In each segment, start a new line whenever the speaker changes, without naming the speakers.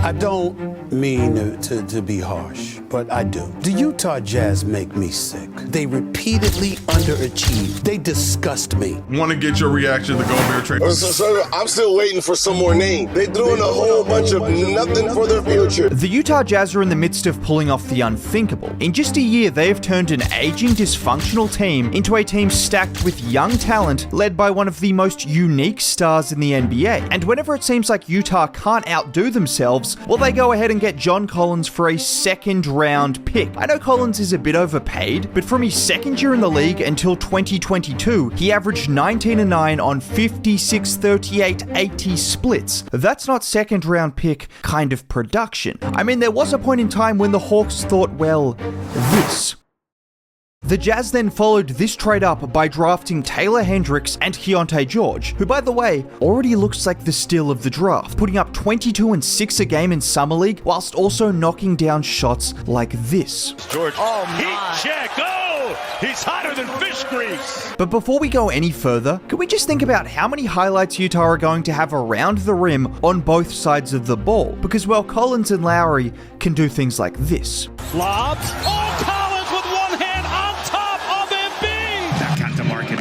I don't mean to be harsh, but I do. The Utah Jazz make me sick. They repeatedly underachieve. They disgust me.
Want to get your reaction to the Gobert trade?
So I'm still waiting for some more names. They threw in a whole bunch of nothing for their future.
The Utah Jazz are in the midst of pulling off the unthinkable. In just a year, they have turned an aging, dysfunctional team into a team stacked with young talent, led by one of the most unique stars in the NBA. And whenever it seems like Utah can't outdo themselves, well, they go ahead and get John Collins for a second-round pick. I know Collins is a bit overpaid, but from his second year in the league until 2022, he averaged 19-9 on 56, 38, 80 splits. That's not second-round pick kind of production. I mean, there was a point in time when the Hawks thought, well, this. The Jazz then followed this trade up by drafting Taylor Hendricks and Keontae George, who, by the way, already looks like the steal of the draft, putting up 22 and 6 a game in Summer League, whilst also knocking down shots like this.
George, heat check, he's hotter than fish grease.
But before we go any further, can we just think about how many highlights Utah are going to have around the rim on both sides of the ball? Because, well, Collins and Lauri can do things like this.
Lobs, Collins with one hand on top of Embiid.
Back out to market.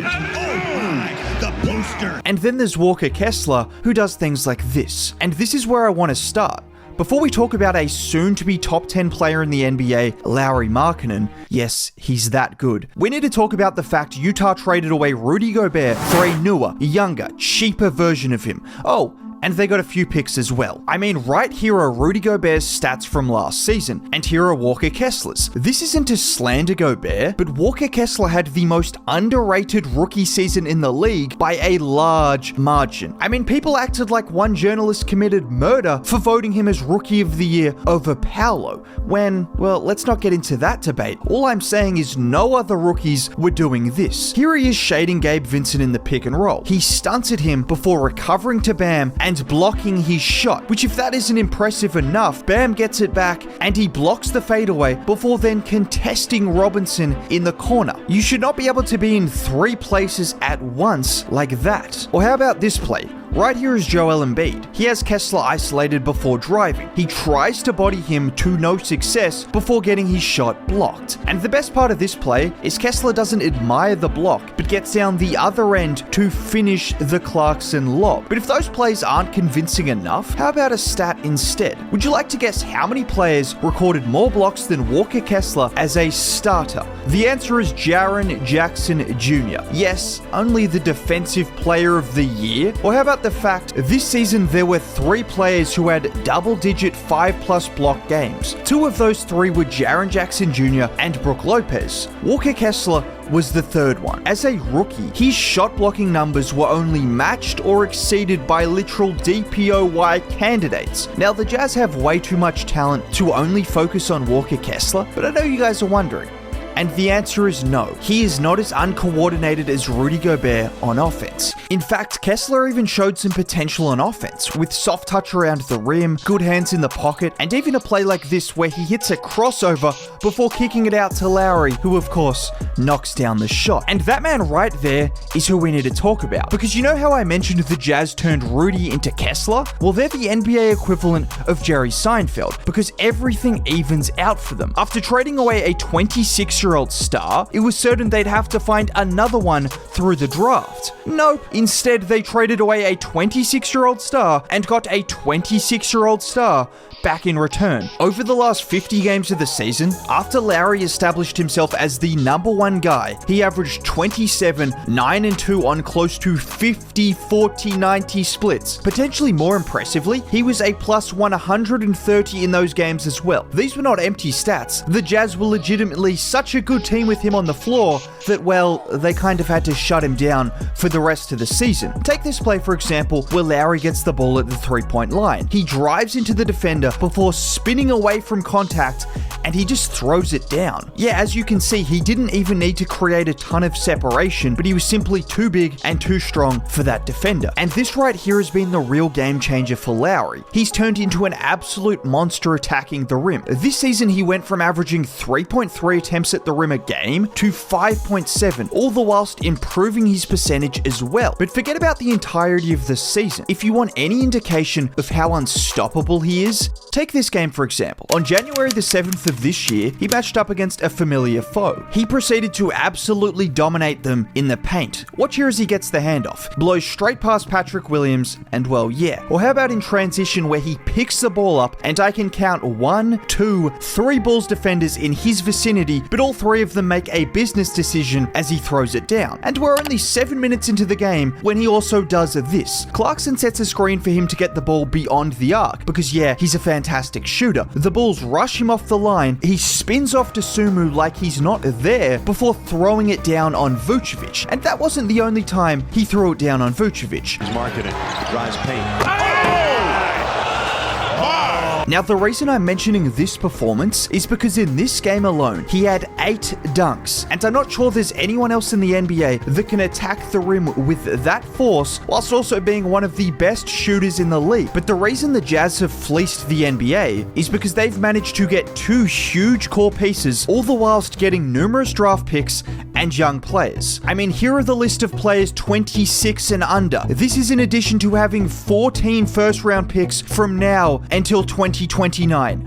The booster.
And then there's Walker Kessler, who does things like this. And this is where I want to start. Before we talk about a soon-to-be top 10 player in the NBA, Lauri Markkanen, yes, he's that good, we need to talk about the fact Utah traded away Rudy Gobert for a newer, younger, cheaper version of him. Oh, and they got a few picks as well. I mean, right here are Rudy Gobert's stats from last season, and here are Walker Kessler's. This isn't to slander Gobert, but Walker Kessler had the most underrated rookie season in the league by a large margin. I mean, people acted like one journalist committed murder for voting him as Rookie of the Year over Paolo, when, well, let's not get into that debate. All I'm saying is no other rookies were doing this. Here he is shading Gabe Vincent in the pick and roll. He stunted him before recovering to Bam and blocking his shot, which if that isn't impressive enough, Bam gets it back and he blocks the fadeaway before then contesting Robinson in the corner. You should not be able to be in 3 places at once like that. Or how about this play? Right here is Joel Embiid. He has Kessler isolated before driving. He tries to body him to no success before getting his shot blocked. And the best part of this play is Kessler doesn't admire the block, but gets down the other end to finish the Clarkson lob. But if those plays aren't convincing enough, how about a stat instead? Would you like to guess how many players recorded more blocks than Walker Kessler as a starter? The answer is Jaren Jackson Jr. Yes, only the Defensive Player of the Year. Or how about the fact this season there were 3 players who had double-digit 5+ block games. 2 of those 3 were Jaren Jackson Jr. and Brook Lopez. Walker Kessler was the third one. As a rookie, his shot blocking numbers were only matched or exceeded by literal DPOY candidates. Now, the Jazz have way too much talent to only focus on Walker Kessler, but I know you guys are wondering. And the answer is no. He is not as uncoordinated as Rudy Gobert on offense. In fact, Kessler even showed some potential on offense, with soft touch around the rim, good hands in the pocket, and even a play like this where he hits a crossover before kicking it out to Lauri, who of course knocks down the shot. And that man right there is who we need to talk about. Because you know how I mentioned the Jazz turned Rudy into Kessler? Well, they're the NBA equivalent of Jerry Seinfeld, because everything evens out for them. After trading away a 26-year-old star, it was certain they'd have to find another one through the draft. Nope. Instead, they traded away a 26-year-old star and got a 26-year-old star back in return. Over the last 50 games of the season, after Lauri established himself as the number 1 guy, he averaged 27, 9 and 2 on close to 50, 40, 90 splits. Potentially more impressively, he was a plus 130 in those games as well. These were not empty stats. The Jazz were legitimately such a good team with him on the floor that, well, they kind of had to shut him down for the rest of the season. Take this play, for example, where Lauri gets the ball at the 3-point line. He drives into the defender before spinning away from contact, and he just throws it down. Yeah, as you can see, he didn't even need to create a ton of separation, but he was simply too big and too strong for that defender. And this right here has been the real game changer for Lauri. He's turned into an absolute monster attacking the rim. This season, he went from averaging 3.3 attempts at the rim a game to 5.7, all the whilst improving his percentage as well. But forget about the entirety of the season. If you want any indication of how unstoppable he is, Take this game for example. On January the 7th of this year, he matched up against a familiar foe. He proceeded to absolutely dominate them in the paint. Watch here as he gets the handoff, blows straight past Patrick Williams, and well, yeah. Or how about in transition where he picks the ball up and I can count 1, 2, 3 Bulls defenders in his vicinity, but all 3 of them make a business decision as he throws it down. And we're only 7 minutes into the game when he also does this. Clarkson sets a screen for him to get the ball beyond the arc, because yeah, he's a fantastic shooter. The Bulls rush him off the line, he spins off to Sumu like he's not there before throwing it down on Vucevic. And that wasn't the only time he threw it down on Vucevic.
Markkanen drives paint.
Now, the reason I'm mentioning this performance is because in this game alone, he had 8 dunks, and I'm not sure there's anyone else in the NBA that can attack the rim with that force whilst also being one of the best shooters in the league. But the reason the Jazz have fleeced the NBA is because they've managed to get 2 huge core pieces, all the whilst getting numerous draft picks and young players. I mean, here are the list of players 26 and under. This is in addition to having 14 first-round picks from now until 2029.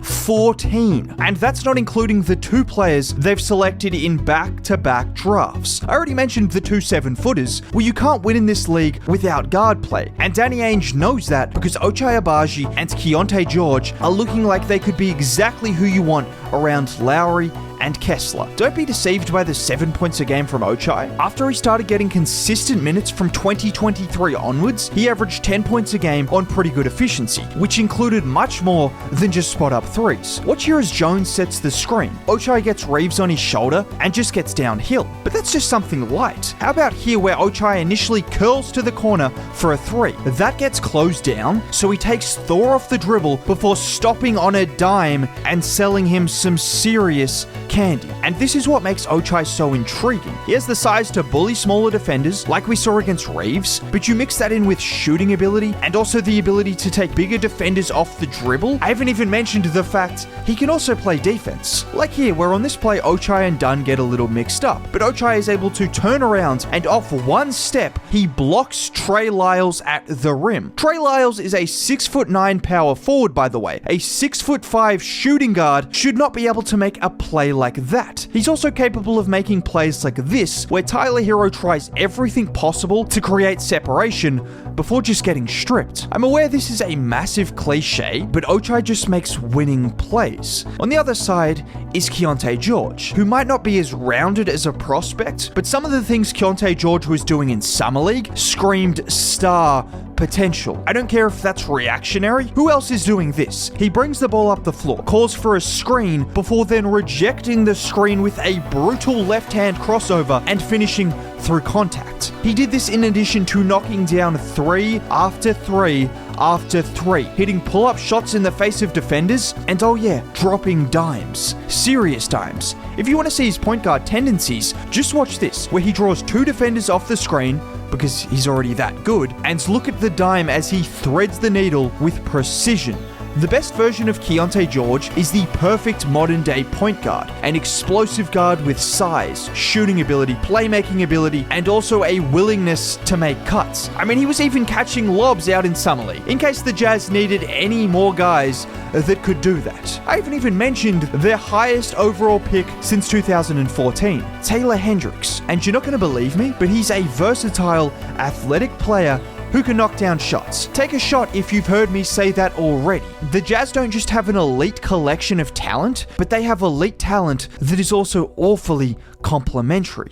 14. And that's not including the 2 players they've selected in back-to-back drafts. I already mentioned the 2 7-footers. Well, you can't win in this league without guard play. And Danny Ainge knows that because Ochai Agbaji and Keontae George are looking like they could be exactly who you want around Lauri and Kessler. Don't be deceived by the 7 points a game from Ochai. After he started getting consistent minutes from 2023 onwards, he averaged 10 points a game on pretty good efficiency, which included much more than just spot-up threes. Watch here as Jones sets the screen. Ochai gets Reeves on his shoulder and just gets downhill. But that's just something light. How about here where Ochai initially curls to the corner for a 3? That gets closed down, so he takes Thor off the dribble before stopping on a dime and selling him some serious candy. And this is what makes Ochai so intriguing. He has the size to bully smaller defenders, like we saw against Reeves, but you mix that in with shooting ability and also the ability to take bigger defenders off the dribble. I haven't even mentioned the fact he can also play defense. Like here, where on this play Ochai and Dunn get a little mixed up, but Ochai is able to turn around and off one step, he blocks Trey Lyles at the rim. Trey Lyles is a 6'9" power forward, by the way. A 6'5" shooting guard should not be able to make a play like that. He's also capable of making plays like this, where Tyler Hero tries everything possible to create separation before just getting stripped. I'm aware this is a massive cliche, but Ochai just makes winning plays. On the other side is Keontae George, who might not be as rounded as a prospect, but some of the things Keontae George was doing in Summer League screamed star potential. I don't care if that's reactionary. Who else is doing this? He brings the ball up the floor, calls for a screen before then rejecting the screen with a brutal left-hand crossover and finishing through contact. He did this in addition to knocking down 3 after 3 after 3, hitting pull-up shots in the face of defenders, and oh yeah, dropping dimes. Serious dimes. If you want to see his point guard tendencies, just watch this, where he draws 2 defenders off the screen, because he's already that good, and look at the dime as he threads the needle with precision. The best version of Keontae George is the perfect modern-day point guard, an explosive guard with size, shooting ability, playmaking ability, and also a willingness to make cuts. I mean, he was even catching lobs out in Summer League, in case the Jazz needed any more guys that could do that. I haven't even mentioned their highest overall pick since 2014, Taylor Hendricks. And you're not going to believe me, but he's a versatile, athletic player who can knock down shots. Take a shot if you've heard me say that already. The Jazz don't just have an elite collection of talent, but they have elite talent that is also awfully complementary.